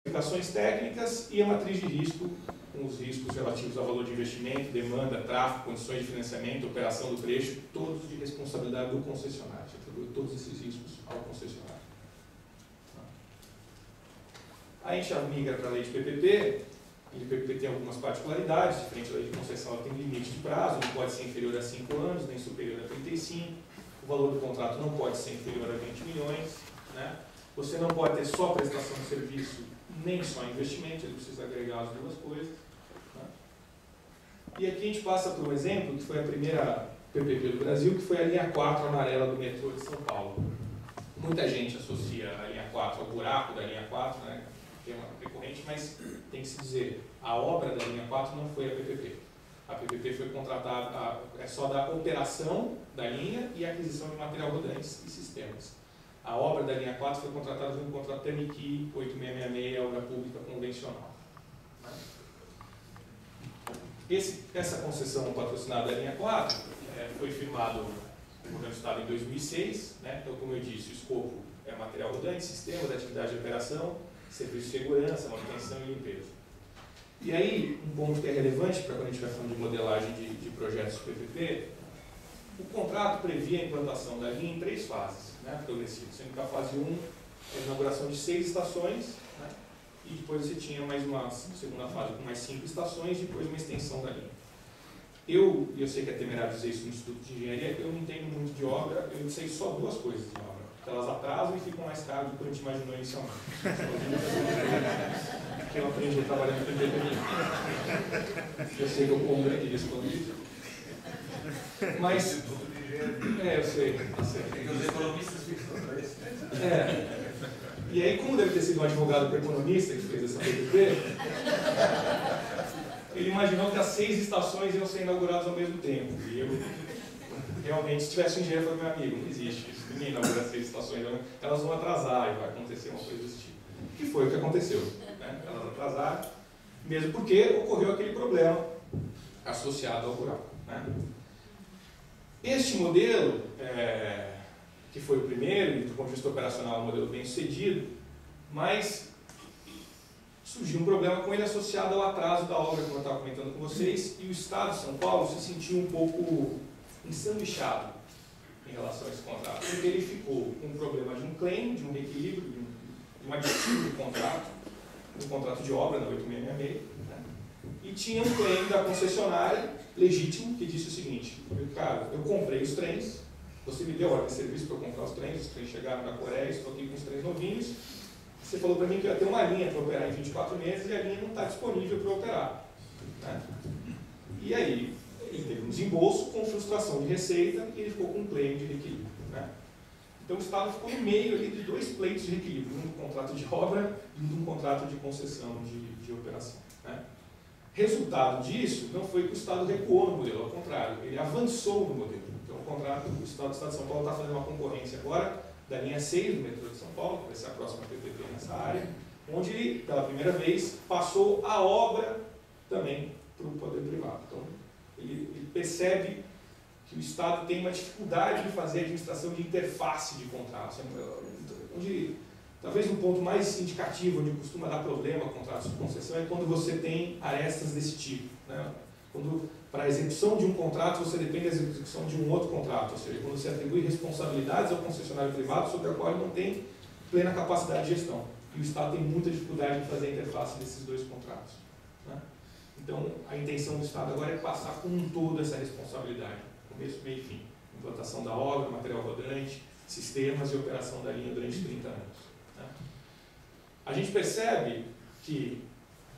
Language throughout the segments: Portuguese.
Especificações técnicas e a matriz de risco, com os riscos relativos ao valor de investimento, demanda, tráfego, condições de financiamento, operação do trecho, todos de responsabilidade do concessionário. Você atribui todos esses riscos ao concessionário. Aí a gente migra para a lei de PPP. A lei de PPP tem algumas particularidades, diferente da lei de concessão, ela tem limite de prazo, não pode ser inferior a 5 anos, nem superior a 35. O valor do contrato não pode ser inferior a 20 milhões. Né? Você não pode ter só prestação de serviço, nem só investimento, ele precisa agregar as duas coisas. Né? E aqui a gente passa por um exemplo, que foi a primeira PPP do Brasil, que foi a linha 4 amarela do metrô de São Paulo. Muita gente associa a linha 4 ao buraco da linha 4, né? Que é uma recorrente, mas tem que se dizer, a obra da linha 4 não foi a PPP. A PPP foi contratada, é só da operação da linha e aquisição de material rodantes e sistemas. A obra da linha 4 foi contratada no contrato TMQ 8666, obra pública convencional. Essa concessão patrocinada da linha 4 foi firmado no governo do Estado em 2006. Né? Então, como eu disse, o escopo é material rodante, sistemas, atividade de operação, serviço de segurança, manutenção e limpeza. E aí, um ponto que é relevante para quando a gente vai falando de modelagem de projetos PPP, o contrato previa a implantação da linha em 3 fases, né, progressivas, sendo que a fase 1 é a inauguração de 6 estações, né, e depois você tinha mais uma segunda fase com mais 5 estações, e depois uma extensão da linha. Eu sei que é temerário dizer isso no Instituto de Engenharia, eu não entendo muito de obra, eu sei só 2 coisas de obra. Elas atrasam e ficam mais caras do que a gente imaginou inicialmente. Que eu aprendi trabalhando com PPP. Eu sei que eu como aqui respondi. Mas, eu sei. Os economistas ficam para isso. E aí, como deve ter sido um advogado economista que fez essa PPP, ele imaginou que as 6 estações iam ser inauguradas ao mesmo tempo. E eu, realmente, se tivesse um engenheiro, foi meu amigo, não existe isso. Ninguém inaugura 6 estações, elas vão atrasar e vai acontecer uma coisa desse tipo. Que foi o que aconteceu. Né? Elas atrasaram, mesmo porque ocorreu aquele problema associado ao buraco. Né? Este modelo, que foi o primeiro, e do ponto de vista operacional, um modelo bem sucedido, mas surgiu um problema com ele associado ao atraso da obra, como eu estava comentando com vocês, e o Estado de São Paulo se sentiu um pouco ensanduichado em relação a esse contrato, porque ele ficou com um problema de um claim, de um reequilíbrio, de um aditivo do contrato de obra na 8666, né? E tinha um claim da concessionária legítimo que disse o seguinte: cara, eu comprei os trens, você me deu ordem de serviço para eu comprar os trens chegaram da Coreia, estou aqui com os trens novinhos, você falou para mim que ia ter uma linha para operar em 24 meses e a linha não está disponível para operar. Né? E aí, ele teve um desembolso com frustração de receita e ele ficou com um claim de reequilíbrio. Né? Então o Estado ficou no meio ali de 2 pleitos de reequilíbrio, um de contrato de obra e um de um contrato de concessão de operação. Né? Resultado disso não foi que o Estado recuou no modelo, ao contrário, ele avançou no modelo. Então o Estado de São Paulo está fazendo uma concorrência agora da linha 6 do metrô de São Paulo, que vai ser a próxima PPP nessa área, onde ele, pela primeira vez, passou a obra também para o poder privado. Então, ele percebe que o Estado tem uma dificuldade de fazer administração de interface de contratos, onde talvez um ponto mais indicativo, onde costuma dar problema contratos de concessão, é quando você tem arestas desse tipo. Né? Quando, para a execução de um contrato, você depende da execução de um outro contrato, ou seja, quando você atribui responsabilidades ao concessionário privado sobre a qual ele não tem plena capacidade de gestão. E o Estado tem muita dificuldade de fazer a interface desses 2 contratos. Né? Então, a intenção do Estado agora é passar com um todo essa responsabilidade, começo, meio e fim. Implantação da obra, material rodante, sistemas e operação da linha durante 30 anos. Né? A gente percebe que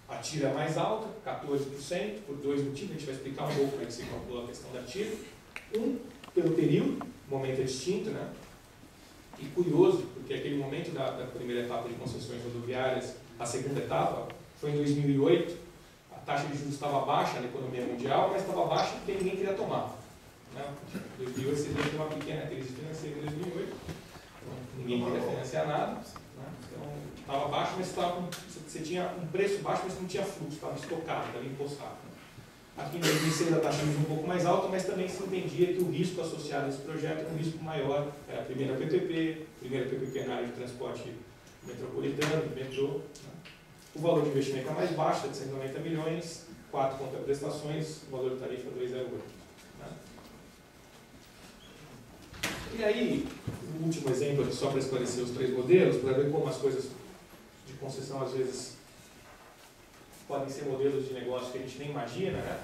a tira é mais alta, 14%, por 2 motivos, a gente vai explicar um pouco como é que se calcula a questão da tira. Um, pelo período, o momento é distinto, né? E curioso, porque aquele momento da primeira etapa de concessões rodoviárias, a segunda etapa, foi em 2008, a taxa de juros estava baixa na economia mundial, mas estava baixa porque ninguém queria tomar. Né? Em 2008, você teve uma pequena crise financeira em 2008, então, ninguém queria financiar nada. Né? Então, estava baixo, mas você tinha um preço baixo, mas não tinha fluxo, estava estocado, estava impostado. Aqui em 2006 a taxa de juros um pouco mais alta, mas também se entendia que o risco associado a esse projeto é um risco maior. É a primeira PPP na área de transporte metropolitano, metrô. Né? O valor de investimento é mais baixo, é de 190 milhões, 4 contraprestações, o valor de tarifa 208. Né? E aí, o último exemplo aqui, só para esclarecer os 3 modelos, para ver como as coisas de concessão às vezes podem ser modelos de negócio que a gente nem imagina, né?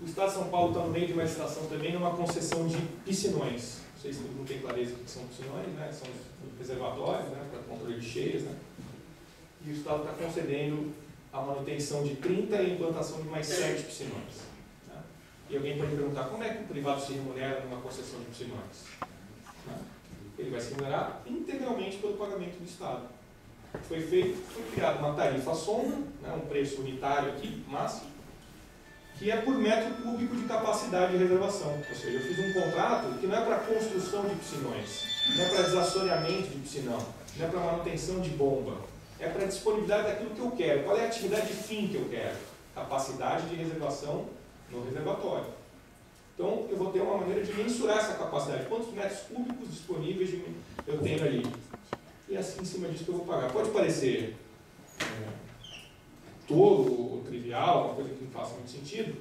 O Estado de São Paulo está no meio de uma licitação também numa concessão de piscinões. Não sei se todo mundo tem clareza do que são piscinões, né? São os reservatórios, né? Para controle de cheias, né? E o Estado está concedendo a manutenção de 30 e a implantação de mais 7 piscinões. Né? E alguém pode perguntar, como é que o privado se remunera numa concessão de piscinões? Né? Ele vai se remunerar integralmente pelo pagamento do Estado. Foi criada uma tarifa sonda, né? Um preço unitário aqui, máximo, que é por metro cúbico de capacidade de reservação. Ou seja, eu fiz um contrato que não é para construção de piscinões, não é para desassoreamento de piscinão, não é para manutenção de bomba, é para a disponibilidade daquilo que eu quero. Qual é a atividade fim que eu quero? Capacidade de reservação no reservatório. Então, eu vou ter uma maneira de mensurar essa capacidade. Quantos metros cúbicos disponíveis eu tenho ali? E assim, em cima disso que eu vou pagar. Pode parecer tolo ou trivial, uma coisa que não faça muito sentido,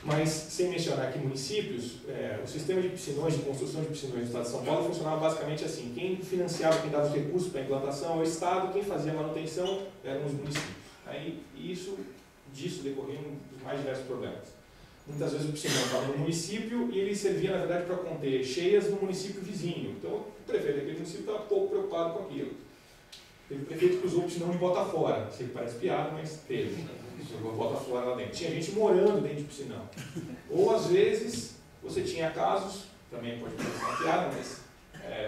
mas sem mencionar aqui municípios, o sistema de piscinões, de construção de piscinões do Estado de São Paulo funcionava basicamente assim: quem financiava, quem dava os recursos para a implantação é o Estado, quem fazia a manutenção eram os municípios. Aí, disso decorriam os mais diversos problemas. Muitas vezes o piscinão estava no município e ele servia, na verdade, para conter cheias no município vizinho. Então, o prefeito daquele município estava pouco preocupado com aquilo. Teve prefeito que usou o piscinão de bota fora. Sei que parece piada, mas teve. Jogou bota fora lá dentro. Tinha gente morando dentro de piscinão. Ou, às vezes, você tinha casos, também pode parecer uma piada, mas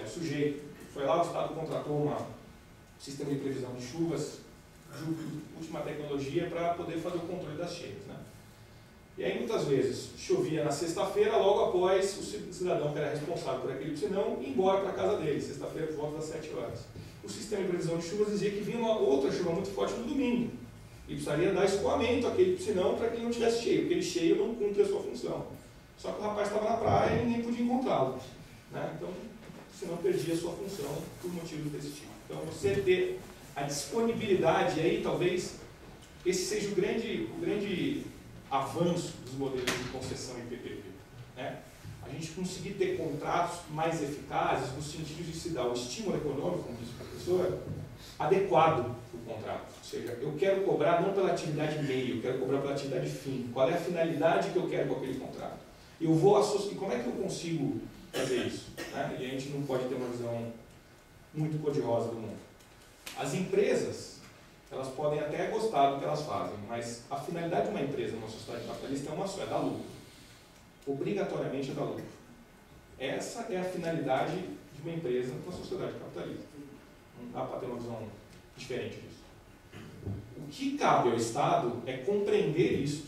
o sujeito foi lá, o Estado contratou um sistema de previsão de chuvas, última tecnologia, para poder fazer o controle das cheias. Né? E aí, muitas vezes, chovia na sexta-feira, logo após o cidadão que era responsável por aquele piscinão ir embora para a casa dele, sexta-feira por volta das 7 horas. O sistema de previsão de chuvas dizia que vinha uma outra chuva muito forte no domingo. E precisaria dar escoamento àquele piscinão para que ele não estivesse cheio, porque ele cheio não cumpre a sua função. Só que o rapaz estava na praia e ninguém podia encontrá-lo. Né? Então, o piscinão perdia a sua função por motivos desse tipo. Então, você ter a disponibilidade, aí talvez esse seja o grande avanço dos modelos de concessão em PPP. Né? A gente conseguir ter contratos mais eficazes no sentido de se dar o estímulo econômico, como disse o professor, adequado para o contrato. Ou seja, eu quero cobrar não pela atividade meio, eu quero cobrar pela atividade fim. Qual é a finalidade que eu quero com aquele contrato? Eu vou associar, como é que eu consigo fazer isso? Né? E a gente não pode ter uma visão muito cor-de-rosa do mundo. As empresas, elas podem até gostar do que elas fazem, mas a finalidade de uma empresa numa sociedade capitalista é uma só, é dar lucro. Obrigatoriamente é dar lucro. Essa é a finalidade de uma empresa numa sociedade capitalista. Não dá para ter uma visão diferente disso. O que cabe ao Estado é compreender isso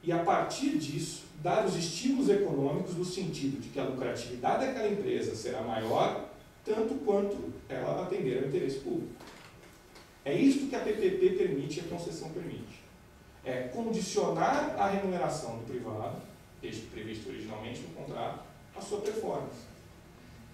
e, a partir disso, dar os estímulos econômicos no sentido de que a lucratividade daquela empresa será maior tanto quanto ela atender ao interesse público. É isso que a PPP permite e a concessão permite. É condicionar a remuneração do privado, desde previsto originalmente no contrato, a sua performance.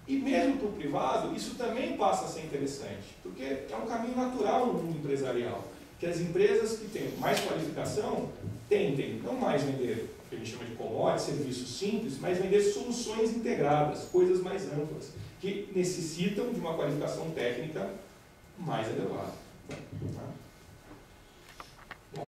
E mesmo para o privado, isso também passa a ser interessante, porque é um caminho natural no mundo empresarial, que as empresas que têm mais qualificação tendem não mais vender o que a gente chama de commodity, serviços simples, mas vender soluções integradas, coisas mais amplas, que necessitam de uma qualificação técnica mais elevada. Tá?